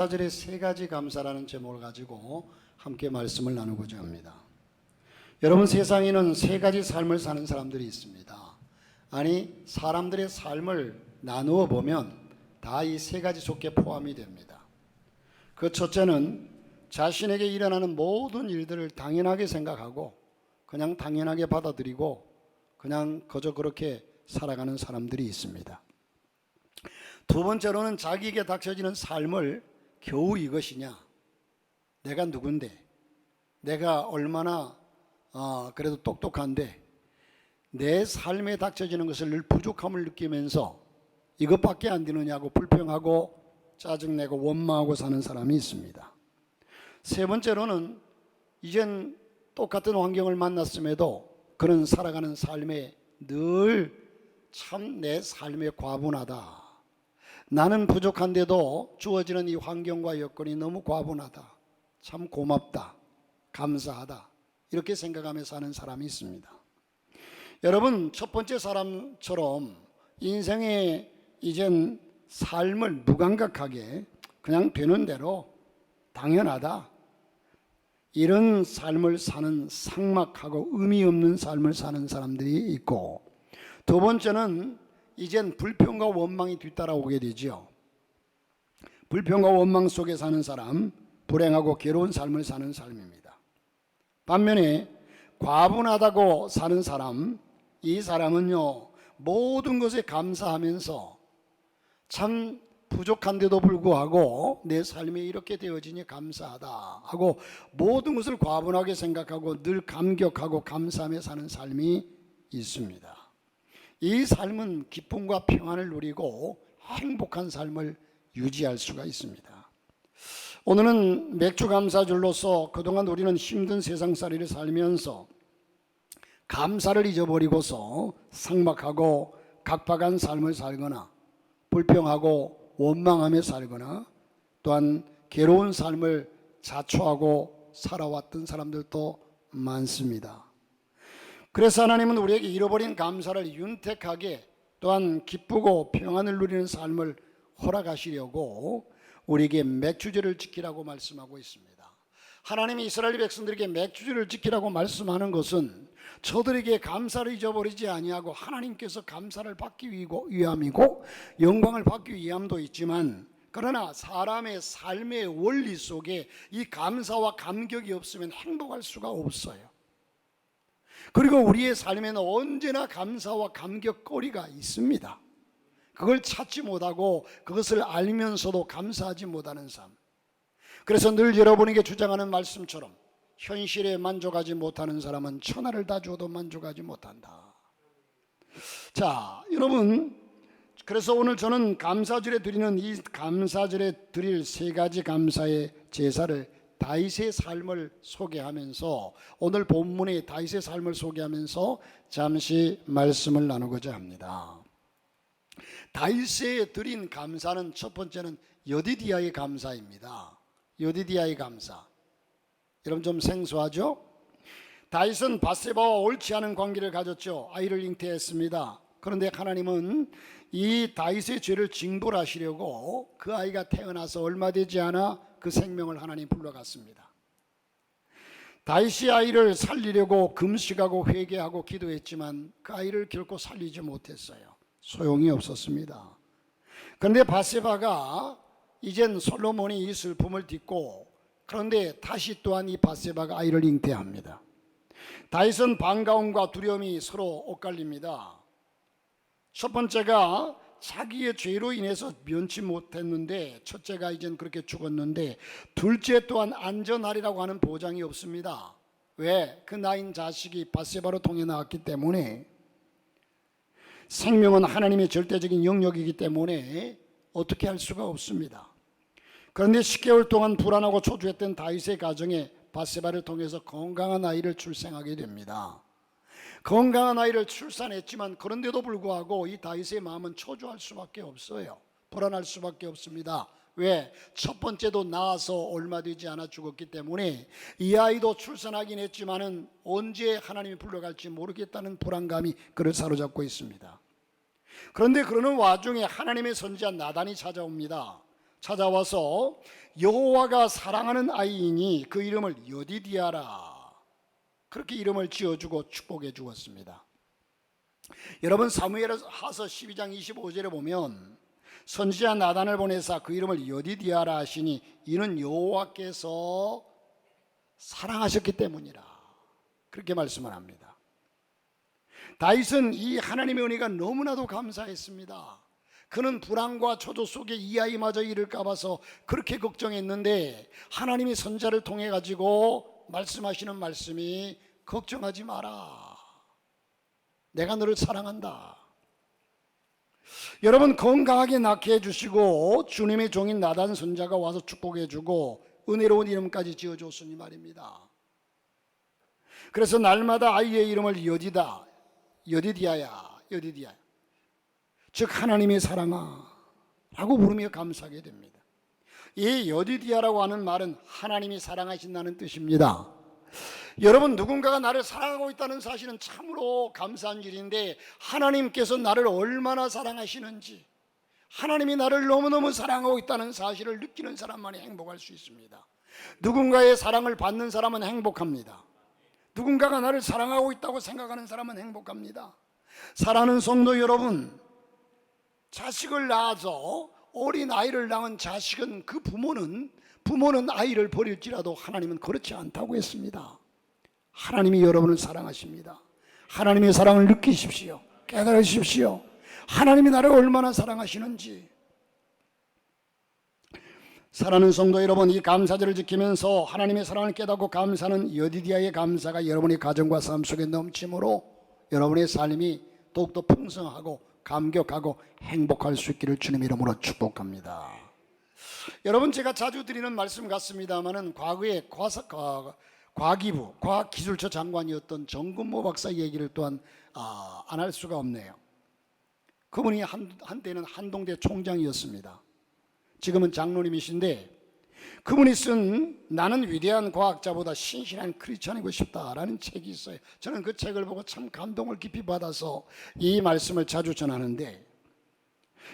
감사절의 세 가지 감사라는 제목을 가지고 함께 말씀을 나누고자 합니다. 여러분, 세상에는 세 가지 삶을 사는 사람들이 있습니다. 아니, 사람들의 삶을 나누어 보면 다 이 세 가지 속에 포함이 됩니다. 그 첫째는 자신에게 일어나는 모든 일들을 당연하게 생각하고 그냥 당연하게 받아들이고 그냥 그저 그렇게 살아가는 사람들이 있습니다. 두 번째로는 자기에게 닥쳐지는 삶을 겨우 이것이냐, 내가 누군데, 내가 얼마나 그래도 똑똑한데 내 삶에 닥쳐지는 것을 늘 부족함을 느끼면서 이것밖에 안 되느냐고 불평하고 짜증내고 원망하고 사는 사람이 있습니다. 세 번째로는 이젠 똑같은 환경을 만났음에도 그런 살아가는 삶에 늘 참 내 삶에 과분하다, 나는 부족한데도 주어지는 이 환경과 여건이 너무 과분하다, 참 고맙다, 감사하다, 이렇게 생각하며 사는 사람이 있습니다. 여러분, 첫 번째 사람처럼 인생의 이젠 삶을 무감각하게 그냥 되는 대로 당연하다, 이런 삶을 사는 삭막하고 의미 없는 삶을 사는 사람들이 있고, 두 번째는 이젠 불평과 원망이 뒤따라오게 되죠. 불평과 원망 속에 사는 사람, 불행하고 괴로운 삶을 사는 삶입니다. 반면에 과분하다고 사는 사람, 이 사람은요, 모든 것에 감사하면서 참 부족한데도 불구하고 내 삶이 이렇게 되어지니 감사하다 하고 모든 것을 과분하게 생각하고 늘 감격하고 감사하며 사는 삶이 있습니다. 이 삶은 기쁨과 평안을 누리고 행복한 삶을 유지할 수가 있습니다. 오늘은 맥주 감사절로서 그동안 우리는 힘든 세상살이를 살면서 감사를 잊어버리고서 삭막하고 각박한 삶을 살거나 불평하고 원망하며 살거나 또한 괴로운 삶을 자초하고 살아왔던 사람들도 많습니다. 그래서 하나님은 우리에게 잃어버린 감사를 윤택하게 또한 기쁘고 평안을 누리는 삶을 허락하시려고 우리에게 맥주제를 지키라고 말씀하고 있습니다. 하나님이 이스라엘 백성들에게 맥주제를 지키라고 말씀하는 것은 저들에게 감사를 잊어버리지 아니하고 하나님께서 감사를 받기 위함이고 영광을 받기 위함도 있지만, 그러나 사람의 삶의 원리 속에 이 감사와 감격이 없으면 행복할 수가 없어요. 그리고 우리의 삶에는 언제나 감사와 감격거리가 있습니다. 그걸 찾지 못하고 그것을 알면서도 감사하지 못하는 삶. 그래서 늘 여러분에게 주장하는 말씀처럼 현실에 만족하지 못하는 사람은 천하를 다 줘도 만족하지 못한다. 자, 여러분, 그래서 오늘 저는 감사절에 드리는 이 감사절에 드릴 세 가지 감사의 제사를 다윗의 삶을 소개하면서, 오늘 본문의 다윗의 삶을 소개하면서 잠시 말씀을 나누고자 합니다. 다윗에 드린 감사는 첫 번째는 여디디아의 감사입니다. 여디디아의 감사. 여러분 좀 생소하죠? 다윗은 밧세바와 옳지 않은 관계를 가졌죠. 아이를 잉태했습니다. 그런데 하나님은 이 다윗의 죄를 징벌하시려고 그 아이가 태어나서 얼마 되지 않아 그 생명을 하나님 불러갔습니다. 다윗이 아이를 살리려고 금식하고 회개하고 기도했지만 그 아이를 결코 살리지 못했어요. 소용이 없었습니다. 그런데 밧세바가 이젠 솔로몬이 이 슬픔을 딛고, 그런데 다시 또한 이 밧세바가 아이를 잉태합니다. 다윗은 반가움과 두려움이 서로 엇갈립니다. 첫 번째가 자기의 죄로 인해서 면치 못했는데, 첫째가 이젠 그렇게 죽었는데, 둘째 또한 안전하리라고 하는 보장이 없습니다. 왜? 그 낳은 자식이 밧세바로 통해 나왔기 때문에. 생명은 하나님의 절대적인 영역이기 때문에 어떻게 할 수가 없습니다. 그런데 10개월 동안 불안하고 초조했던 다윗의 가정에 밧세바를 통해서 건강한 아이를 출생하게 됩니다. 건강한 아이를 출산했지만 그런데도 불구하고 이 다윗의 마음은 초조할 수밖에 없어요. 불안할 수밖에 없습니다. 왜? 첫 번째도 낳아서 얼마 되지 않아 죽었기 때문에 이 아이도 출산하긴 했지만은 언제 하나님이 불러갈지 모르겠다는 불안감이 그를 사로잡고 있습니다. 그런데 그러는 와중에 하나님의 선지자 나단이 찾아옵니다. 찾아와서 여호와가 사랑하는 아이이니 그 이름을 여디디아라, 그렇게 이름을 지어주고 축복해 주었습니다. 여러분, 사무엘하서 12장 25절에 보면 선지자 나단을 보내사 그 이름을 여디디아라 하시니 이는 여호와께서 사랑하셨기 때문이라, 그렇게 말씀을 합니다. 다윗은 이 하나님의 은혜가 너무나도 감사했습니다. 그는 불안과 초조 속에 이 아이마저 잃을까 봐서 그렇게 걱정했는데 하나님이 선자를 통해 가지고 말씀하시는 말씀이 걱정하지 마라, 내가 너를 사랑한다. 여러분, 건강하게 낳게 해주시고 주님의 종인 나단 선자가 와서 축복해 주고 은혜로운 이름까지 지어줬으니 말입니다. 그래서 날마다 아이의 이름을 여디디아야, 즉 하나님의 사랑아 라고 부르며 감사하게 됩니다. 이 여디디아라고 하는 말은 하나님이 사랑하신다는 뜻입니다. 여러분, 누군가가 나를 사랑하고 있다는 사실은 참으로 감사한 일인데 하나님께서 나를 얼마나 사랑하시는지, 하나님이 나를 너무너무 사랑하고 있다는 사실을 느끼는 사람만이 행복할 수 있습니다. 누군가의 사랑을 받는 사람은 행복합니다. 누군가가 나를 사랑하고 있다고 생각하는 사람은 행복합니다. 사랑하는 성도 여러분, 자식을 낳아서 어린 아이를 낳은 자식은 그 부모는 아이를 버릴지라도 하나님은 그렇지 않다고 했습니다. 하나님이 여러분을 사랑하십니다. 하나님의 사랑을 느끼십시오. 깨달으십시오. 하나님이 나를 얼마나 사랑하시는지. 사랑하는 성도 여러분, 이 감사절을 지키면서 하나님의 사랑을 깨닫고 감사하는 여디디아의 감사가 여러분의 가정과 삶 속에 넘침으로 여러분의 삶이 더욱더 풍성하고 감격하고 행복할 수 있기를 주님의 이름으로 축복합니다. 여러분, 제가 자주 드리는 말씀 같습니다만은 과거에 과기부 과학기술처 장관이었던 정근모 박사 얘기를 또한 안 할 수가 없네요. 그분이 한때는 한동대 총장이었습니다. 지금은 장로님이신데 그분이 쓴 나는 위대한 과학자보다 신실한 크리스찬이고 싶다라는 책이 있어요. 저는 그 책을 보고 참 감동을 깊이 받아서 이 말씀을 자주 전하는데,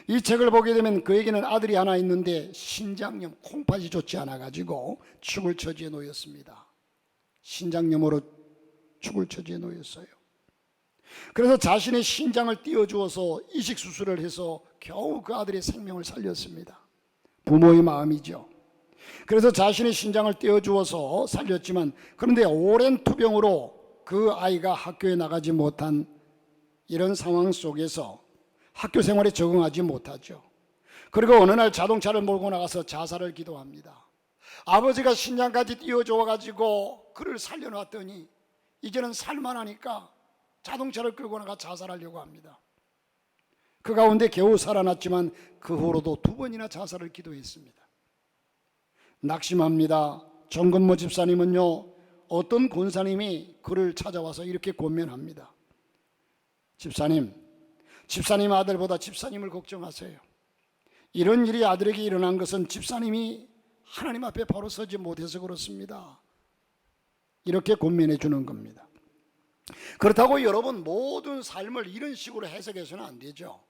이 책을 보게 되면 그에게는 아들이 하나 있는데 신장염, 콩팥이 좋지 않아 가지고 죽을 처지에 놓였습니다. 신장염으로 죽을 처지에 놓였어요. 그래서 자신의 신장을 띄워주어서 이식 수술을 해서 겨우 그 아들의 생명을 살렸습니다. 부모의 마음이죠. 그래서 자신의 신장을 떼어주어서 살렸지만, 그런데 오랜 투병으로 그 아이가 학교에 나가지 못한 이런 상황 속에서 학교 생활에 적응하지 못하죠. 그리고 어느 날 자동차를 몰고 나가서 자살을 기도합니다. 아버지가 신장까지 띄워줘 가지고 그를 살려놨더니 이제는 살만하니까 자동차를 끌고 나가 자살하려고 합니다. 그 가운데 겨우 살아났지만 그 후로도 2번이나 자살을 기도했습니다. 낙심합니다. 정근모 집사님은요, 어떤 권사님이 그를 찾아와서 이렇게 권면합니다. 집사님 아들보다 집사님을 걱정하세요. 이런 일이 아들에게 일어난 것은 집사님이 하나님 앞에 바로 서지 못해서 그렇습니다. 이렇게 권면해 주는 겁니다. 그렇다고 여러분, 모든 삶을 이런 식으로 해석해서는 안 되죠.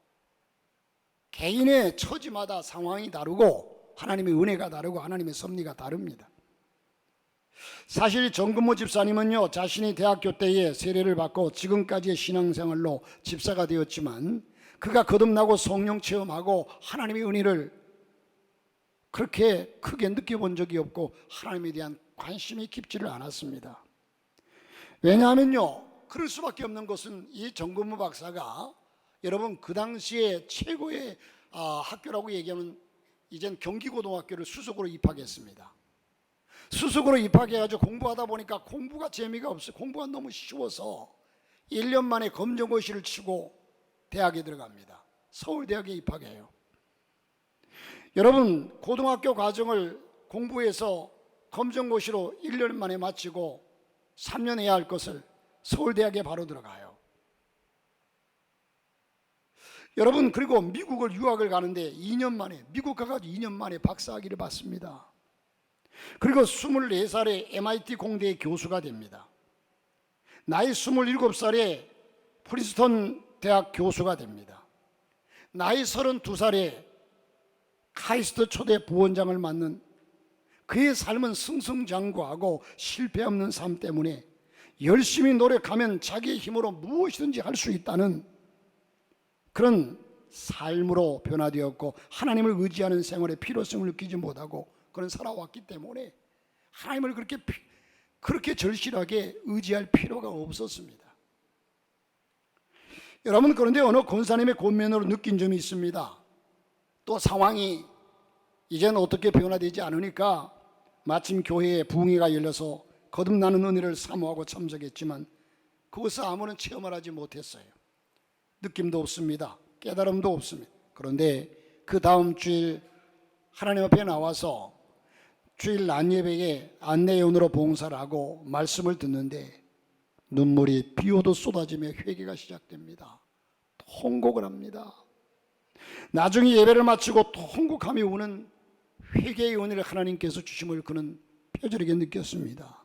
개인의 처지마다 상황이 다르고 하나님의 은혜가 다르고 하나님의 섭리가 다릅니다. 사실 정근모 집사님은요, 자신이 대학교 때에 세례를 받고 지금까지의 신앙생활로 집사가 되었지만 그가 거듭나고 성령 체험하고 하나님의 은혜를 그렇게 크게 느껴본 적이 없고 하나님에 대한 관심이 깊지를 않았습니다. 왜냐하면요, 그럴 수밖에 없는 것은 이 정근모 박사가 여러분 그 당시에 최고의 학교라고 얘기하면 이젠 경기고등학교를 수석으로 입학했습니다. 수석으로 입학해가지고 공부하다 보니까 공부가 재미가 없어요. 공부가 너무 쉬워서 1년 만에 검정고시를 치고 대학에 들어갑니다. 서울대학에 입학해요. 여러분, 고등학교 과정을 공부해서 검정고시로 1년 만에 마치고 3년 해야 할 것을 서울대학에 바로 들어가요. 여러분, 그리고 미국을 유학을 가는데 2년 만에, 미국 가가지고 2년 만에 박사학위를 받습니다. 그리고 24살에 MIT 공대의 교수가 됩니다. 나이 27살에 프린스턴 대학 교수가 됩니다. 나이 32살에 카이스트 초대 부원장을 맡는 그의 삶은 승승장구하고 실패 없는 삶 때문에 열심히 노력하면 자기의 힘으로 무엇이든지 할 수 있다는 그런 삶으로 변화되었고, 하나님을 의지하는 생활의 필요성을 느끼지 못하고 그런 살아왔기 때문에 하나님을 그렇게 절실하게 의지할 필요가 없었습니다. 여러분, 그런데 어느 권사님의 권면으로 느낀 점이 있습니다. 또 상황이 이제는 어떻게 변화되지 않으니까 마침 교회에 부흥회가 열려서 거듭나는 은혜를 사모하고 참석했지만 그것을 아무런 체험을 하지 못했어요. 느낌도 없습니다. 깨달음도 없습니다. 그런데 그 다음 주일 하나님 앞에 나와서 주일 낮 예배에 안내연으로 봉사를 하고 말씀을 듣는데 눈물이 비 오듯 쏟아지며 회개가 시작됩니다. 통곡을 합니다. 나중에 예배를 마치고 통곡하며 우는 회개의 은혜를 하나님께서 주심을 그는 뼈저리게 느꼈습니다.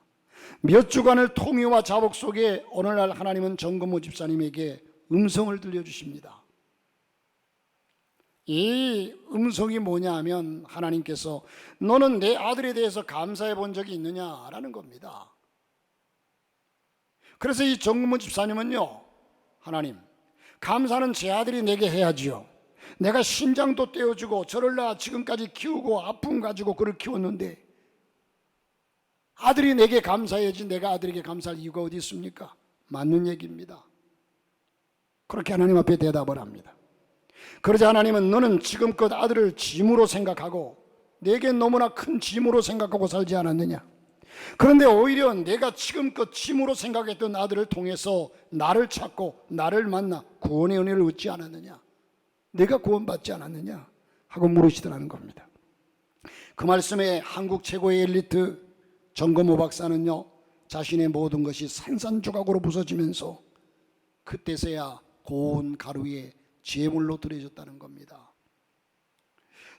몇 주간을 통회와 자복 속에 어느 날 하나님은 정건모 집사님에게 음성을 들려주십니다. 이 음성이 뭐냐 하면 하나님께서 너는 내 아들에 대해서 감사해 본 적이 있느냐라는 겁니다. 그래서 이 정건모 집사님은요, 하나님, 감사는 제 아들이 내게 해야지요. 내가 신장도 떼어주고 저를 낳아 지금까지 키우고 아픔 가지고 그를 키웠는데 아들이 내게 감사해야지 내가 아들에게 감사할 이유가 어디 있습니까? 맞는 얘기입니다. 그렇게 하나님 앞에 대답을 합니다. 그러자 하나님은 너는 지금껏 아들을 짐으로 생각하고 내게 너무나 큰 짐으로 생각하고 살지 않았느냐? 그런데 오히려 내가 지금껏 짐으로 생각했던 아들을 통해서 나를 찾고 나를 만나 구원의 은혜를 얻지 않았느냐? 내가 구원받지 않았느냐? 하고 물으시더라는 겁니다. 그 말씀에 한국 최고의 엘리트 정건모 박사는요, 자신의 모든 것이 산산조각으로 부서지면서 그때서야 고운 가루에 제물로 드려졌다는 겁니다.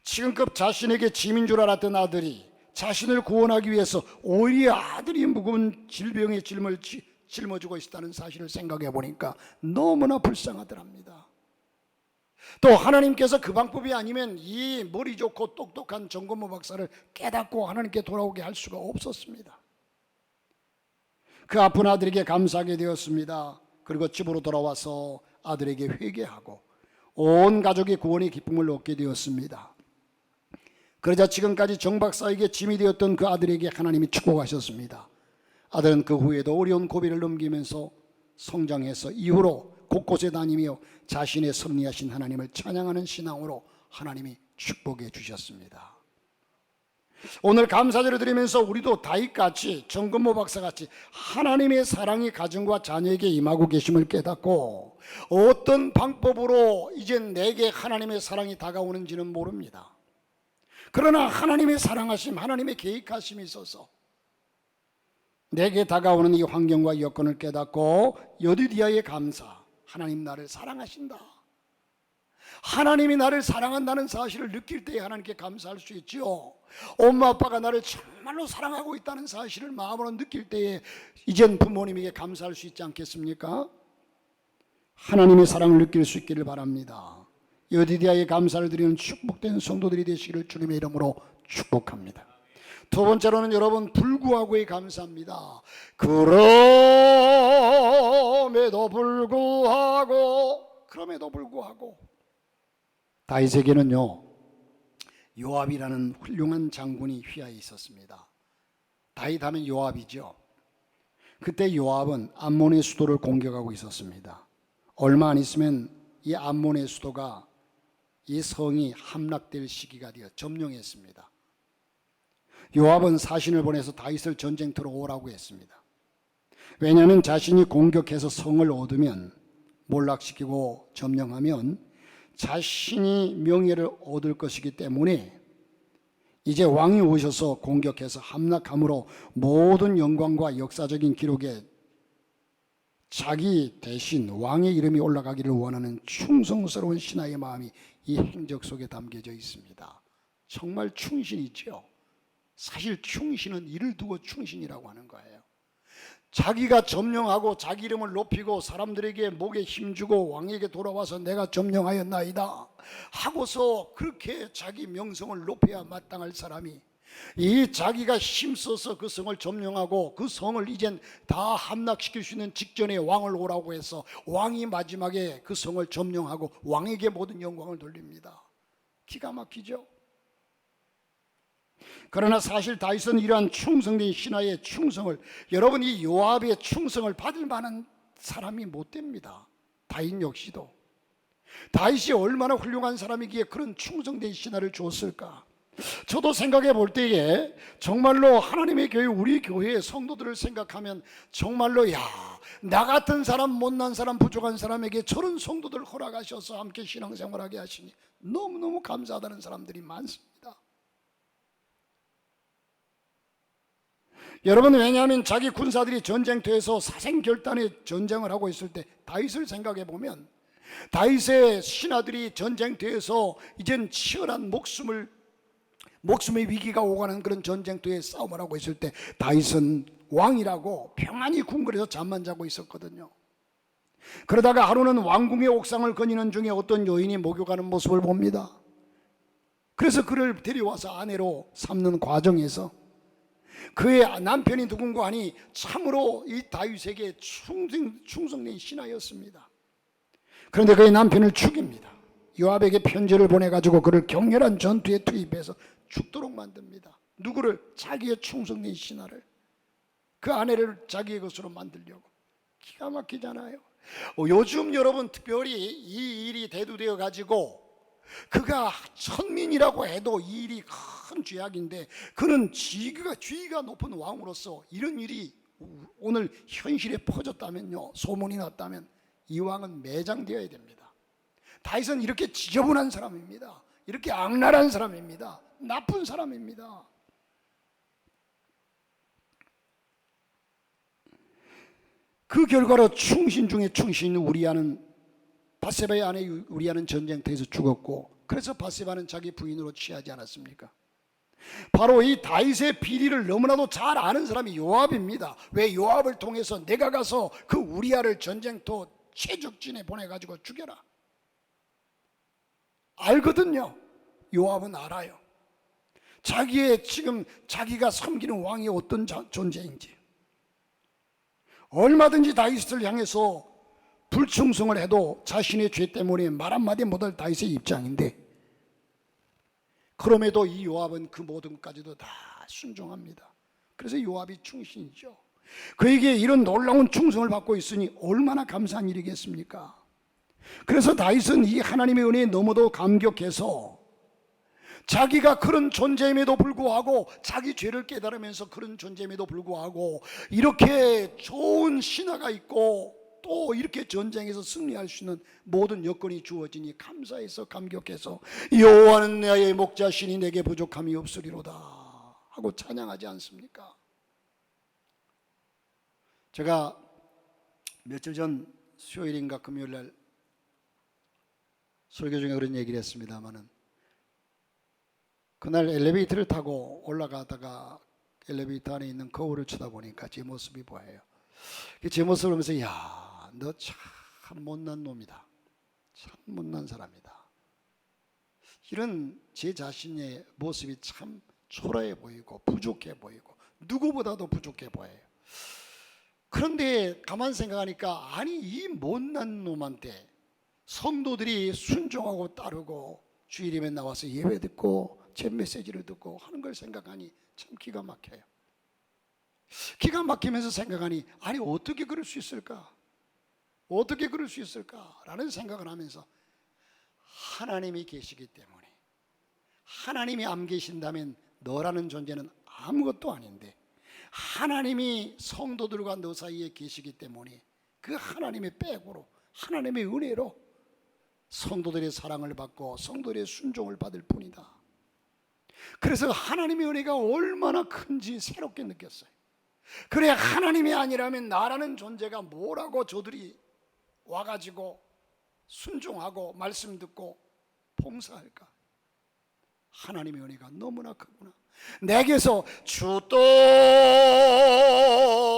지금껏 자신에게 짐인 줄 알았던 아들이 자신을 구원하기 위해서 오히려 아들이 무거운 질병의 짐을 짊어지고 있다는 사실을 생각해 보니까 너무나 불쌍하더랍니다. 또 하나님께서 그 방법이 아니면 이 머리 좋고 똑똑한 정건모 박사를 깨닫고 하나님께 돌아오게 할 수가 없었습니다. 그 아픈 아들에게 감사하게 되었습니다. 그리고 집으로 돌아와서 아들에게 회개하고 온 가족이 구원의 기쁨을 얻게 되었습니다. 그러자 지금까지 정 박사에게 짐이 되었던 그 아들에게 하나님이 축복하셨습니다. 아들은 그 후에도 어려운 고비를 넘기면서 성장해서 이후로 곳곳에 다니며 자신의 섭리하신 하나님을 찬양하는 신앙으로 하나님이 축복해 주셨습니다. 오늘 감사제를 드리면서 우리도 다윗같이 정건모 박사같이 하나님의 사랑이 가정과 자녀에게 임하고 계심을 깨닫고 어떤 방법으로 이젠 내게 하나님의 사랑이 다가오는지는 모릅니다. 그러나 하나님의 사랑하심, 하나님의 계획하심이 있어서 내게 다가오는 이 환경과 여건을 깨닫고 여디디아의 감사, 하나님 나를 사랑하신다, 하나님이 나를 사랑한다는 사실을 느낄 때에 하나님께 감사할 수 있지요. 엄마 아빠가 나를 정말로 사랑하고 있다는 사실을 마음으로 느낄 때에 이젠 부모님에게 감사할 수 있지 않겠습니까? 하나님의 사랑을 느낄 수 있기를 바랍니다. 여디디아의 감사를 드리는 축복된 성도들이 되시기를 주님의 이름으로 축복합니다. 두 번째로는 여러분, 불구하고에 감사합니다. 그럼에도 불구하고 다윗에게는요, 요압이라는 훌륭한 장군이 휘하에 있었습니다. 다윗 하면 요압이죠. 그때 요압은 암몬의 수도를 공격하고 있었습니다. 얼마 안 있으면 이 암몬의 수도가, 이 성이 함락될 시기가 되어 점령했습니다. 요압은 사신을 보내서 다윗을 전쟁터로 오라고 했습니다. 왜냐하면 자신이 공격해서 성을 얻으면, 몰락시키고 점령하면 자신이 명예를 얻을 것이기 때문에 이제 왕이 오셔서 공격해서 함락함으로 모든 영광과 역사적인 기록에 자기 대신 왕의 이름이 올라가기를 원하는 충성스러운 신하의 마음이 이 행적 속에 담겨져 있습니다. 정말 충신이죠. 사실 충신은 이를 두고 충신이라고 하는 거예요. 자기가 점령하고 자기 이름을 높이고 사람들에게 목에 힘주고 왕에게 돌아와서 내가 점령하였나이다 하고서 그렇게 자기 명성을 높여야 마땅할 사람이, 이 자기가 힘써서 그 성을 점령하고 그 성을 이젠 다 함락시킬 수 있는 직전에 왕을 오라고 해서 왕이 마지막에 그 성을 점령하고 왕에게 모든 영광을 돌립니다. 기가 막히죠. 그러나 사실 다윗은 이러한 충성된 신하의 충성을, 여러분 이 요압의 충성을 받을 만한 사람이 못 됩니다. 다윗 역시도. 다윗이 얼마나 훌륭한 사람이기에 그런 충성된 신하를 줬을까? 저도 생각해 볼 때에 정말로 하나님의 교회, 우리 교회의 성도들을 생각하면 정말로 나 같은 사람, 못난 사람, 부족한 사람에게 저런 성도들 허락하셔서 함께 신앙생활하게 하시니 너무너무 감사하다는 사람들이 많습니다. 여러분, 왜냐하면 자기 군사들이 전쟁터에서 사생결단의 전쟁을 하고 있을 때 다윗을 생각해 보면, 다윗의 신하들이 전쟁터에서 이젠 치열한 목숨의 위기가 오가는 그런 전쟁터에 싸움을 하고 있을 때 다윗은 왕이라고 평안히 궁궐에서 잠만 자고 있었거든요. 그러다가 하루는 왕궁의 옥상을 거니는 중에 어떤 여인이 목욕하는 모습을 봅니다. 그래서 그를 데려와서 아내로 삼는 과정에서 그의 남편이 누군가 하니 참으로 이 다윗에게 충성된 신하였습니다. 그런데 그의 남편을 죽입니다. 요압에게 편지를 보내가지고 그를 격렬한 전투에 투입해서 죽도록 만듭니다. 누구를? 자기의 충성된 신하를, 그 아내를 자기의 것으로 만들려고. 기가 막히잖아요. 요즘 여러분 특별히 이 일이 대두되어 가지고 그가 천민이라고 해도 이 일이 큰 죄악인데, 그는 지위가 높은 왕으로서 이런 일이 오늘 현실에 퍼졌다면요, 소문이 났다면 이 왕은 매장되어야 됩니다. 다윗은 이렇게 지저분한 사람입니다. 이렇게 악랄한 사람입니다. 나쁜 사람입니다. 그 결과로 충신 중에 충신인 우리아는, 바세바의 아내 우리아는 전쟁터에서 죽었고, 그래서 바세바는 자기 부인으로 취하지 않았습니까? 바로 이 다윗의 비리를 너무나도 잘 아는 사람이 요압입니다. 왜? 요압을 통해서 내가 가서 그 우리아를 전쟁터 최적진에 보내가지고 죽여라. 알거든요. 요압은 알아요. 자기가 섬기는 왕이 어떤 존재인지. 얼마든지 다윗을 향해서 불충성을 해도 자신의 죄 때문에 말 한마디 못할 다윗의 입장인데, 그럼에도 이 요압은 그 모든 것까지도 다 순종합니다. 그래서 요압이 충신이죠. 그에게 이런 놀라운 충성을 받고 있으니 얼마나 감사한 일이겠습니까? 그래서 다윗은 이 하나님의 은혜에 너무도 감격해서 자기가 그런 존재임에도 불구하고, 자기 죄를 깨달으면서 그런 존재임에도 불구하고 이렇게 좋은 신하가 있고 또 이렇게 전쟁에서 승리할 수 있는 모든 여건이 주어지니 감사해서 감격해서 여호와는 나의 목자시니 내게 부족함이 없으리로다 하고 찬양하지 않습니까? 제가 며칠 전 수요일인가 금요일날 설교 중에 그런 얘기를 했습니다마는, 그날 엘리베이터를 타고 올라가다가 엘리베이터 안에 있는 거울을 쳐다보니까 제 모습이 보여요. 제 모습을 보면서 너 참 못난 놈이다, 참 못난 사람이다, 이런 제 자신의 모습이 참 초라해 보이고 부족해 보이고 누구보다도 부족해 보여요. 그런데 가만 생각하니까, 아니 이 못난 놈한테 성도들이 순종하고 따르고 주일임에 나와서 예배 듣고 제 메시지를 듣고 하는 걸 생각하니 참 기가 막혀요. 기가 막히면서 생각하니, 아니 어떻게 그럴 수 있을까? 어떻게 그럴 수 있을까? 라는 생각을 하면서, 하나님이 계시기 때문에, 하나님이 안 계신다면 너라는 존재는 아무것도 아닌데, 하나님이 성도들과 너 사이에 계시기 때문에 그 하나님의 백으로, 하나님의 은혜로 성도들의 사랑을 받고 성도들의 순종을 받을 뿐이다. 그래서 하나님의 은혜가 얼마나 큰지 새롭게 느꼈어요. 그래, 하나님이 아니라면 나라는 존재가 뭐라고 저들이 와가지고 순종하고 말씀 듣고 봉사할까? 하나님의 은혜가 너무나 크구나. 내게서 주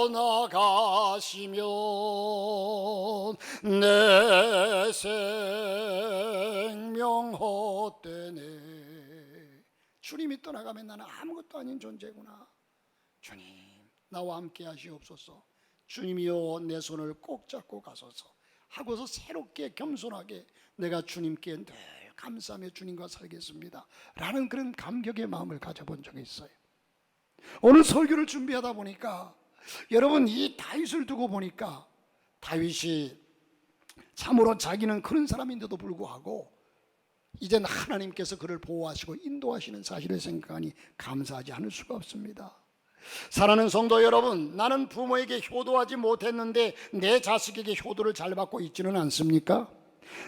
떠나가시면 내 생명 헛되네. 주님이 떠나가면 나는 아무것도 아닌 존재구나. 주님, 나와 함께 하시옵소서. 주님이여, 내 손을 꼭 잡고 가소서 하고서 새롭게 겸손하게 내가 주님께 늘 감사하며 주님과 살겠습니다 라는 그런 감격의 마음을 가져본 적이 있어요. 오늘 설교를 준비하다 보니까 여러분, 이 다윗을 두고 보니까 다윗이 참으로 자기는 그런 사람인데도 불구하고 이젠 하나님께서 그를 보호하시고 인도하시는 사실을 생각하니 감사하지 않을 수가 없습니다. 사랑하는 성도 여러분, 나는 부모에게 효도하지 못했는데 내 자식에게 효도를 잘 받고 있지는 않습니까?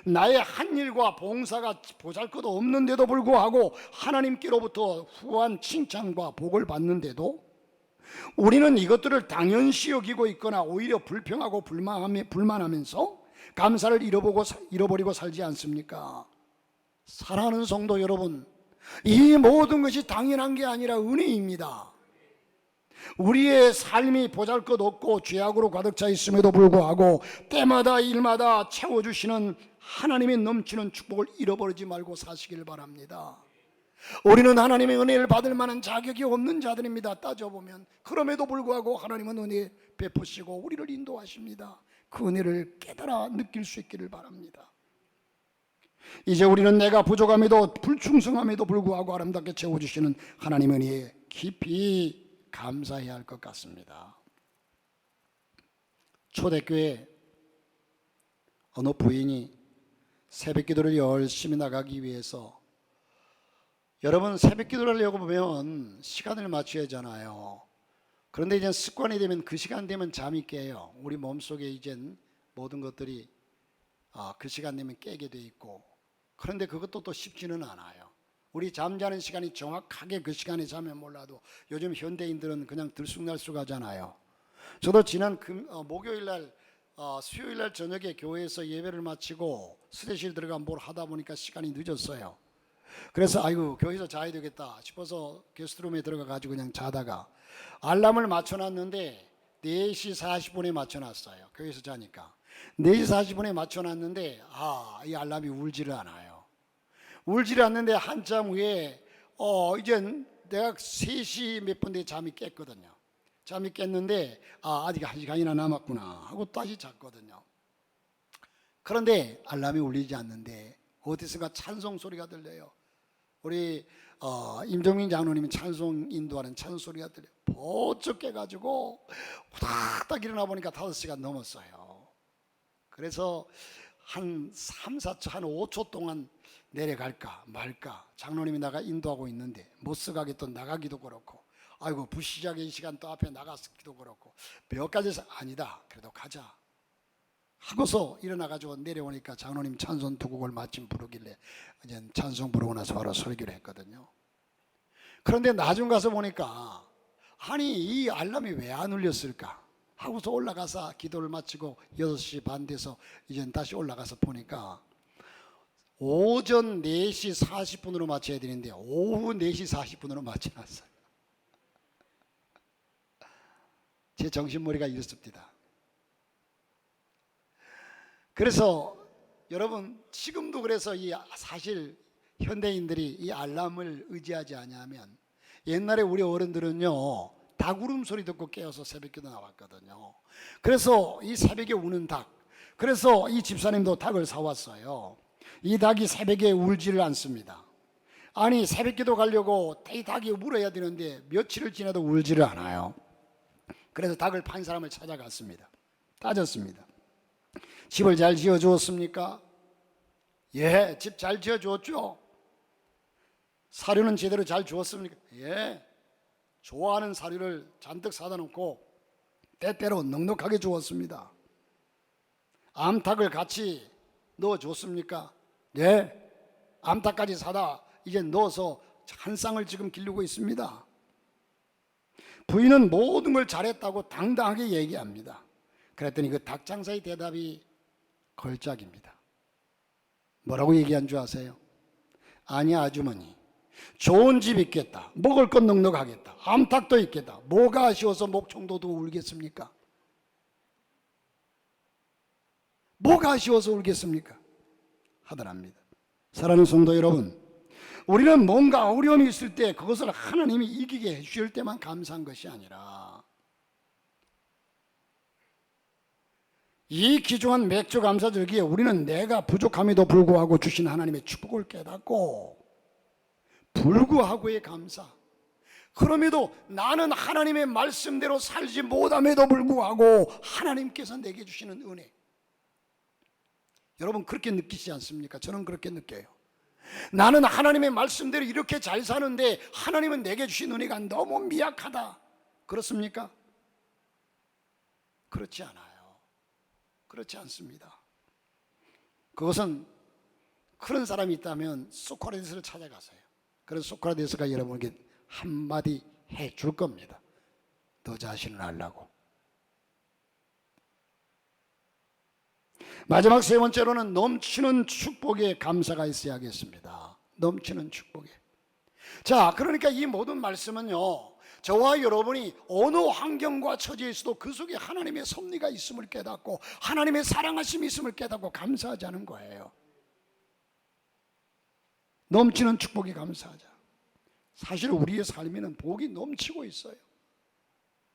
나의 한 일과 봉사가 보잘것도 없는데도 불구하고 하나님께로부터 후한 칭찬과 복을 받는데도 우리는 이것들을 당연시 여기고 있거나 오히려 불평하고 불만하면서 감사를 잃어버리고 살지 않습니까? 사랑하는 성도 여러분, 이 모든 것이 당연한 게 아니라 은혜입니다. 우리의 삶이 보잘것없고 죄악으로 가득 차 있음에도 불구하고 때마다 일마다 채워주시는 하나님의 넘치는 축복을 잃어버리지 말고 사시길 바랍니다. 우리는 하나님의 은혜를 받을 만한 자격이 없는 자들입니다. 따져보면. 그럼에도 불구하고 하나님은 은혜 베푸시고 우리를 인도하십니다. 그 은혜를 깨달아 느낄 수 있기를 바랍니다. 이제 우리는 내가 부족함에도 불충성함에도 불구하고 아름답게 채워주시는 하나님의 은혜에 깊이 감사해야 할 것 같습니다. 초대교회 어느 부인이 새벽기도를 열심히 나가기 위해서, 여러분 새벽기도를 하려고 보면 시간을 맞춰야 하잖아요. 그런데 이제 습관이 되면 그 시간 되면 잠이 깨요. 우리 몸속에 이젠 모든 것들이 그 시간 되면 깨게 돼 있고, 그런데 그것도 또 쉽지는 않아요. 우리 잠자는 시간이 정확하게 그 시간에 자면 몰라도 요즘 현대인들은 그냥 들쑥날쑥 하잖아요. 저도 지난 목요일날 수요일날 저녁에 교회에서 예배를 마치고 수대실 들어가 뭘 하다 보니까 시간이 늦었어요. 그래서 아이고 교회에서 자야 되겠다 싶어서 게스트룸에 들어가 가지고 그냥 자다가 알람을 맞춰놨는데 4시 40분에 맞춰놨어요. 교회에서 자니까 4시 40분에 맞춰놨는데 이 알람이 울지를 않아요. 울지를 않는데 한참 후에 이제 내가 3시 몇 분 뒤에 잠이 깼거든요. 잠이 깼는데 아직 1시간이나 남았구나 하고 다시 잤거든요. 그런데 알람이 울리지 않는데 어디선가 찬송 소리가 들려요. 우리 임종민 장로님이 찬송 인도하는 찬송 소리가 들려요. 번쩍 깨가지고 후닥닥 일어나 보니까 5시간 넘었어요. 그래서 한 3, 4초, 한 5초 동안 내려갈까 말까, 장로님이 나가 인도하고 있는데 못 쓰가게 또 나가기도 그렇고, 아이고 부시작의 시간 또 앞에 나가기도 그렇고, 몇 가지 해서 아니다 그래도 가자 하고서 일어나가지고 내려오니까 장로님 찬송 2곡을 마침 부르길래 이제 찬송 부르고 나서 바로 설교를 했거든요. 그런데 나중 가서 보니까 아니 이 알람이 왜 안 울렸을까 하고서 올라가서 기도를 마치고 6시 반 돼서 이제 다시 올라가서 보니까 오전 4시 40분으로 맞춰야 되는데 오후 4시 40분으로 맞춰놨어요. 제 정신머리가 이렇습니다. 그래서 여러분 지금도 그래서 사실 현대인들이 이 알람을 의지하지 않으면, 옛날에 우리 어른들은요 닭 울음소리 듣고 깨어서 새벽기도 나왔거든요. 그래서 이 새벽에 우는 닭, 그래서 이 집사님도 닭을 사왔어요. 이 닭이 새벽에 울지를 않습니다. 아니 새벽기도 가려고 이 닭이 울어야 되는데 며칠을 지나도 울지를 않아요. 그래서 닭을 판 사람을 찾아갔습니다. 따졌습니다. 집을 잘 지어주었습니까? 예, 집 잘 지어주었죠. 사료는 제대로 잘 주었습니까? 예, 좋아하는 사료를 잔뜩 사다 놓고 때때로 넉넉하게 주었습니다. 암탉을 같이 넣어줬습니까? 예, 암탉까지 사다 이제 넣어서 한 쌍을 지금 기르고 있습니다. 부인은 모든 걸 잘했다고 당당하게 얘기합니다. 그랬더니 그 닭 장사의 대답이 걸작입니다. 뭐라고 얘기한 줄 아세요? 아니 아주머니, 좋은 집 있겠다. 먹을 것 넉넉하겠다. 암탉도 있겠다. 뭐가 아쉬워서 목청도 두고 울겠습니까? 뭐가 아쉬워서 울겠습니까? 하더랍니다. 사랑하는 성도 여러분, 우리는 뭔가 어려움이 있을 때 그것을 하나님이 이기게 해주실 때만 감사한 것이 아니라 이 귀중한 맥주 감사절기에 우리는 내가 부족함에도 불구하고 주신 하나님의 축복을 깨닫고 불구하고의 감사, 그럼에도 나는 하나님의 말씀대로 살지 못함에도 불구하고 하나님께서 내게 주시는 은혜, 여러분 그렇게 느끼지 않습니까? 저는 그렇게 느껴요. 나는 하나님의 말씀대로 이렇게 잘 사는데 하나님은 내게 주신 은혜가 너무 미약하다. 그렇습니까? 그렇지 않아요. 그렇지 않습니다. 그것은 그런 사람이 있다면 소크라테스를 찾아가세요. 그래서 소크라테스가 여러분에게 한마디 해줄 겁니다. 너 자신을 알라고. 마지막 세 번째로는 넘치는 축복에 감사가 있어야겠습니다. 넘치는 축복에. 자, 그러니까 이 모든 말씀은요, 저와 여러분이 어느 환경과 처지에 있어도 그 속에 하나님의 섭리가 있음을 깨닫고 하나님의 사랑하심이 있음을 깨닫고 감사하자는 거예요. 넘치는 축복에 감사하자. 사실 우리의 삶에는 복이 넘치고 있어요.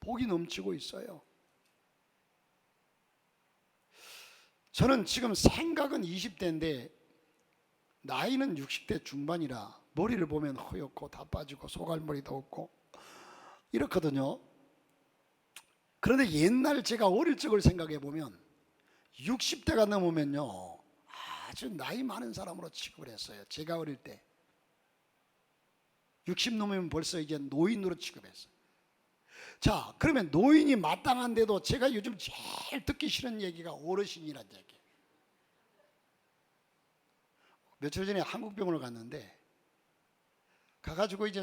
복이 넘치고 있어요. 저는 지금 생각은 20대인데 나이는 60대 중반이라 머리를 보면 허옇고 다 빠지고 소갈머리도 없고 이렇거든요. 그런데 옛날 제가 어릴 적을 생각해 보면 60대가 넘으면요 아주 나이 많은 사람으로 취급을 했어요. 제가 어릴 때 60 넘으면 벌써 이제 노인으로 취급했어요. 자, 그러면 노인이 마땅한데도 제가 요즘 제일 듣기 싫은 얘기가 어르신이란 얘기. 며칠 전에 한국병원을 갔는데 가가지고 이제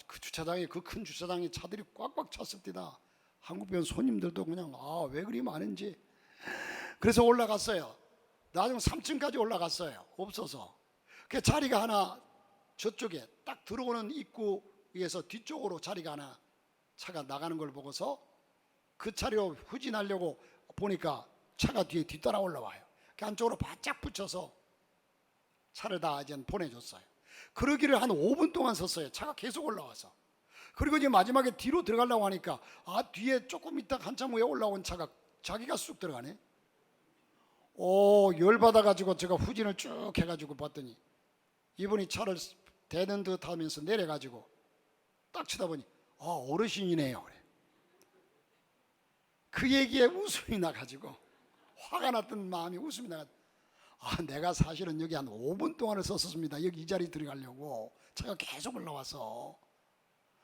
그 주차장에 그 큰 주차장에 차들이 꽉꽉 찼습니다. 한국병원 손님들도 그냥 왜 그리 많은지. 그래서 올라갔어요. 나중에 3층까지 올라갔어요. 없어서. 그 자리가 하나 저쪽에 딱 들어오는 입구에서 뒤쪽으로 자리가 하나 차가 나가는 걸 보고서 그 차로 후진하려고 보니까 차가 뒤에 뒤따라 올라와요. 그 안쪽으로 바짝 붙여서 차를 다 이제 보내줬어요. 그러기를 한 5분 동안 섰어요. 차가 계속 올라와서. 그리고 이제 마지막에 뒤로 들어가려고 하니까 뒤에 조금 있다 한참 후에 올라온 차가 자기가 쑥 들어가네. 열받아가지고 제가 후진을 쭉 해가지고 봤더니 이분이 차를 대는 듯 하면서 내려가지고 딱 쳐다보니 어르신이네요. 그래. 그 얘기에 웃음이 나가지고 화가 났던 마음이 웃음이 나가지고 내가 사실은 여기 한 5분 동안을 섰습니다. 여기 이 자리 들어가려고 차가 계속 올라와서.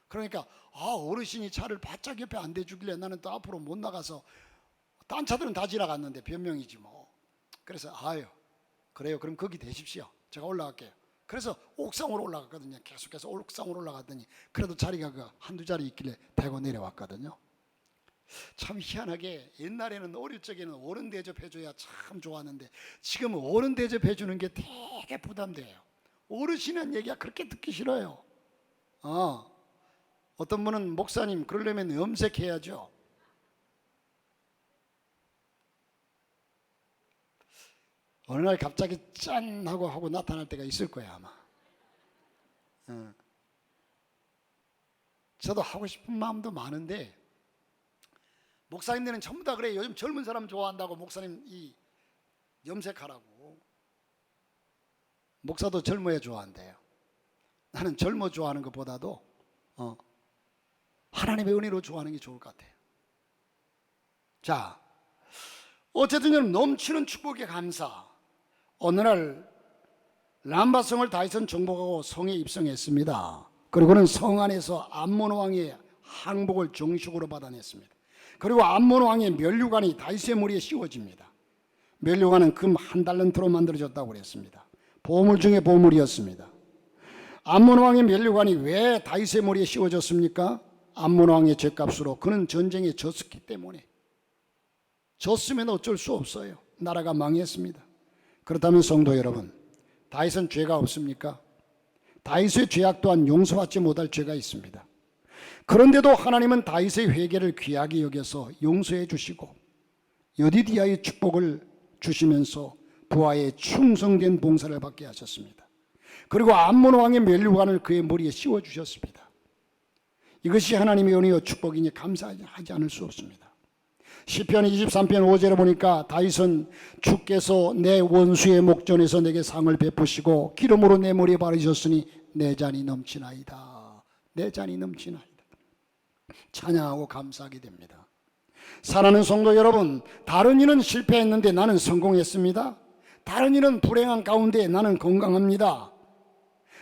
그러니까 어르신이 차를 바짝 옆에 안 대주길래 나는 또 앞으로 못 나가서 딴 차들은 다 지나갔는데 변명이지 뭐. 그래서 그래요. 그럼 거기 대십시오. 제가 올라갈게요. 그래서 옥상으로 올라갔거든요. 계속해서 옥상으로 올라갔더니 그래도 자리가 한두 자리 있길래 대고 내려왔거든요. 참 희한하게 옛날에는 어릴 적에는 어른 대접해줘야 참 좋았는데 지금은 어른 대접해주는 게 되게 부담돼요. 어르신은 얘기가 그렇게 듣기 싫어요. 어떤 분은 목사님 그러려면 염색해야죠. 어느 날 갑자기 짠 하고 나타날 때가 있을 거야 아마. 저도 하고 싶은 마음도 많은데 목사님들은 전부 다 그래. 요즘 젊은 사람 좋아한다고 목사님 이 염색하라고. 목사도 젊어야 좋아한대요. 나는 젊어 좋아하는 것보다도 하나님의 은혜로 좋아하는 게 좋을 것 같아요. 자, 어쨌든 넘치는 축복에 감사. 어느 날 람바성을 다윗은 정복하고 성에 입성했습니다. 그리고는 성 안에서 암몬 왕의 항복을 정식으로 받아냈습니다. 그리고 암몬 왕의 면류관이 다윗의 머리에 씌워집니다. 면류관은 금 1달란트로 만들어졌다고 그랬습니다. 보물 중에 보물이었습니다. 암몬 왕의 면류관이 왜 다윗의 머리에 씌워졌습니까? 암몬 왕의 죗값으로. 그는 전쟁에 졌었기 때문에. 졌으면 어쩔 수 없어요. 나라가 망했습니다. 그렇다면 성도 여러분, 다윗은 죄가 없습니까? 다윗의 죄악 또한 용서받지 못할 죄가 있습니다. 그런데도 하나님은 다윗의 회개를 귀하게 여겨서 용서해 주시고 여디디아의 축복을 주시면서 부하의 충성된 봉사를 받게 하셨습니다. 그리고 암몬 왕의 면류관을 그의 머리에 씌워 주셨습니다. 이것이 하나님의 은혜와 축복이니 감사하지 않을 수 없습니다. 시편 23편 5절에 보니까 다윗은 주께서 내 원수의 목전에서 내게 상을 베푸시고 기름으로 내 머리에 바르셨으니 내 잔이 넘치나이다. 내 잔이 넘치나이다. 찬양하고 감사하게 됩니다. 사랑하는 성도 여러분, 다른 일은 실패했는데 나는 성공했습니다. 다른 일은 불행한 가운데 나는 건강합니다.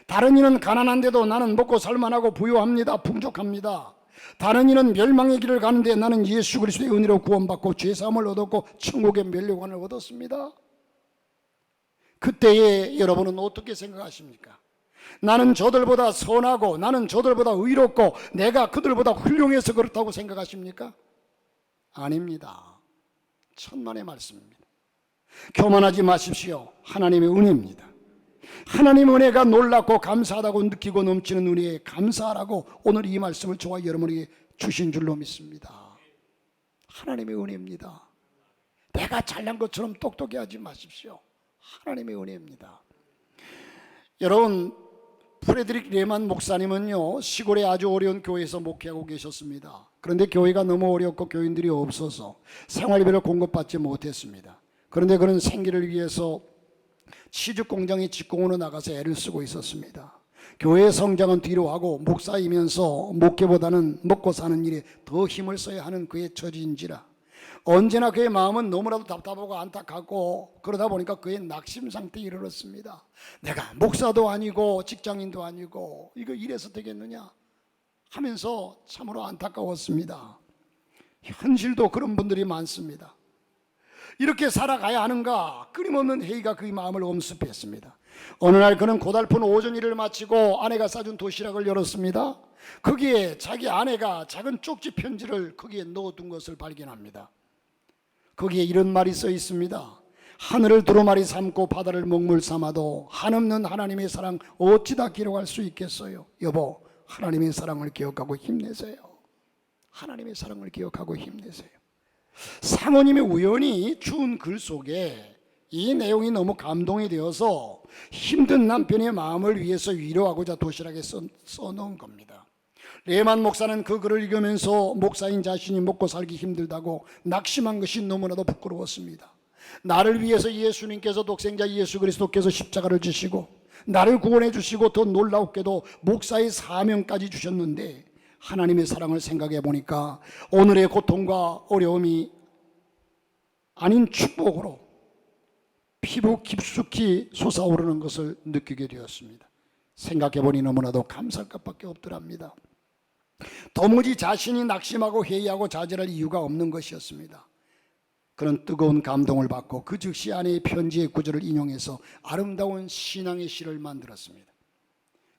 다른 일은 가난한데도 나는 먹고 살만하고 부유합니다. 풍족합니다. 다른 일은 멸망의 길을 가는데 나는 예수 그리스도의 은혜로 구원받고 죄사함을 얻었고 천국의 면류관을 얻었습니다. 그때에 여러분은 어떻게 생각하십니까? 나는 저들보다 선하고 나는 저들보다 의롭고 내가 그들보다 훌륭해서 그렇다고 생각하십니까? 아닙니다. 천만의 말씀입니다. 교만하지 마십시오. 하나님의 은혜입니다. 하나님의 은혜가 놀랍고 감사하다고 느끼고 넘치는 은혜에 감사하라고 오늘 이 말씀을 저와 여러분에게 주신 줄로 믿습니다. 하나님의 은혜입니다. 내가 잘난 것처럼 똑똑히 하지 마십시오. 하나님의 은혜입니다. 여러분, 프레드릭 레만 목사님은요, 시골에 아주 어려운 교회에서 목회하고 계셨습니다. 그런데 교회가 너무 어렵고 교인들이 없어서 생활비를 공급받지 못했습니다. 그런데 그는 생계를 위해서 치죽 공장에 직공으로 나가서 애를 쓰고 있었습니다. 교회의 성장은 뒤로 하고 목사이면서 목회보다는 먹고 사는 일에 더 힘을 써야 하는 그의 처지인지라 언제나 그의 마음은 너무나도 답답하고 안타깝고 그러다 보니까 그의 낙심 상태에 이르렀습니다. 내가 목사도 아니고 직장인도 아니고 이거 이래서 되겠느냐 하면서 참으로 안타까웠습니다. 현실도 그런 분들이 많습니다. 이렇게 살아가야 하는가 끊임없는 회의가 그의 마음을 엄습했습니다. 어느 날 그는 고달픈 오전 일을 마치고 아내가 싸준 도시락을 열었습니다. 거기에 자기 아내가 작은 쪽지 편지를 거기에 넣어둔 것을 발견합니다. 거기에 이런 말이 써 있습니다. 하늘을 두루마리 삼고 바다를 먹물 삼아도 한없는 하나님의 사랑 어찌다 기록할 수 있겠어요. 여보, 하나님의 사랑을 기억하고 힘내세요. 하나님의 사랑을 기억하고 힘내세요. 사모님이 우연히 준 글 속에 이 내용이 너무 감동이 되어서 힘든 남편의 마음을 위해서 위로하고자 도시락에 써놓은 겁니다. 레만 목사는 그 글을 읽으면서 목사인 자신이 먹고 살기 힘들다고 낙심한 것이 너무나도 부끄러웠습니다. 나를 위해서 예수님께서 독생자 예수 그리스도께서 십자가를 지시고 나를 구원해 주시고 더 놀랍게도 목사의 사명까지 주셨는데 하나님의 사랑을 생각해 보니까 오늘의 고통과 어려움이 아닌 축복으로 피부 깊숙이 솟아오르는 것을 느끼게 되었습니다. 생각해 보니 너무나도 감사할 것밖에 없더랍니다. 도무지 자신이 낙심하고 회의하고 좌절할 이유가 없는 것이었습니다. 그런 뜨거운 감동을 받고 그 즉시 아내의 편지의 구절을 인용해서 아름다운 신앙의 시를 만들었습니다.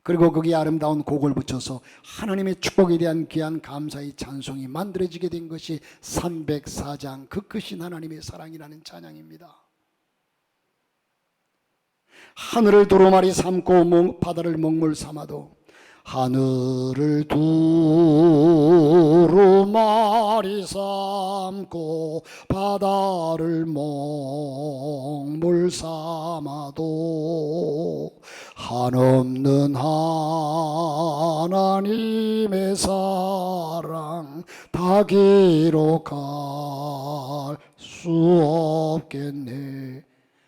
그리고 거기에 아름다운 곡을 붙여서 하나님의 축복에 대한 귀한 감사의 찬송이 만들어지게 된 것이 304장 그 크신 하나님의 사랑이라는 찬양입니다. 하늘을 두루마리 삼고 바다를 먹물 삼아도 하늘을 두루마리 삼고 바다를 먹물 삼아도 한없는 하나님의 사랑 다 기록할 수 없겠네.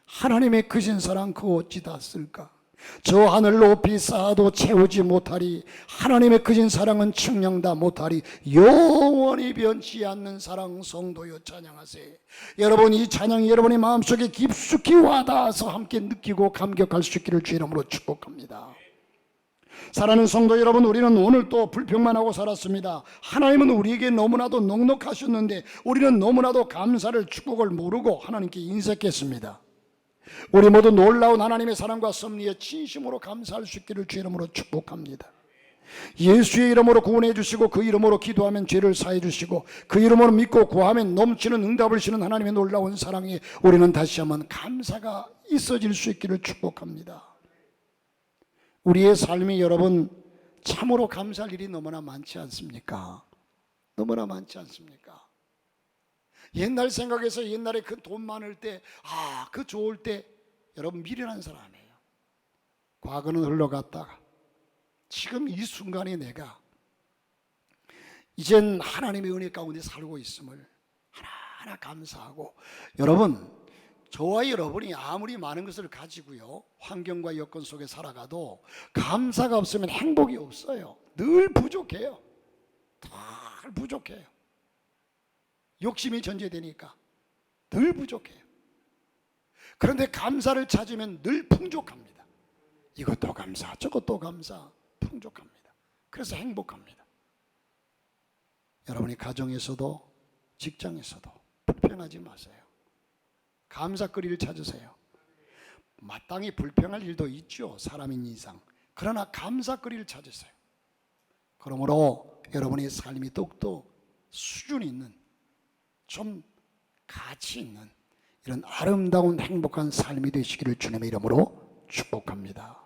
하나님의 크신 사랑 그 어찌 다 쓸까? 저 하늘 높이 쌓아도 채우지 못하리. 하나님의 크신 사랑은 측량 다 못하리. 영원히 변치 않는 사랑 성도여 찬양하세요. 여러분 이 찬양이 여러분의 마음속에 깊숙이 와닿아서 함께 느끼고 감격할 수 있기를 주 이름으로 축복합니다. 사랑하는 성도 여러분, 우리는 오늘 또 불평만 하고 살았습니다. 하나님은 우리에게 너무나도 넉넉하셨는데 우리는 너무나도 감사를 축복을 모르고 하나님께 인색했습니다. 우리 모두 놀라운 하나님의 사랑과 섭리에 진심으로 감사할 수 있기를 주 이름으로 축복합니다. 예수의 이름으로 구원해 주시고 그 이름으로 기도하면 죄를 사해 주시고 그 이름으로 믿고 구하면 넘치는 응답을 주시는 하나님의 놀라운 사랑에 우리는 다시 한번 감사가 있어질 수 있기를 축복합니다. 우리의 삶이 여러분 참으로 감사할 일이 너무나 많지 않습니까? 너무나 많지 않습니까? 옛날 생각해서 옛날에 그 돈 많을 때, 그 좋을 때 여러분 미련한 사람이에요. 과거는 흘러갔다가 지금 이 순간에 내가 이젠 하나님의 은혜 가운데 살고 있음을 하나하나 감사하고, 여러분 저와 여러분이 아무리 많은 것을 가지고요 환경과 여건 속에 살아가도 감사가 없으면 행복이 없어요. 늘 부족해요. 늘 부족해요. 욕심이 전제되니까 늘 부족해요. 그런데 감사를 찾으면 늘 풍족합니다. 이것도 감사, 저것도 감사, 풍족합니다. 그래서 행복합니다. 여러분이 가정에서도 직장에서도 불평하지 마세요. 감사거리를 찾으세요. 마땅히 불평할 일도 있죠, 사람인 이상. 그러나 감사거리를 찾으세요. 그러므로 여러분의 삶이 더욱더 수준 있는, 좀 가치 있는 이런 아름다운 행복한 삶이 되시기를 주님의 이름으로 축복합니다.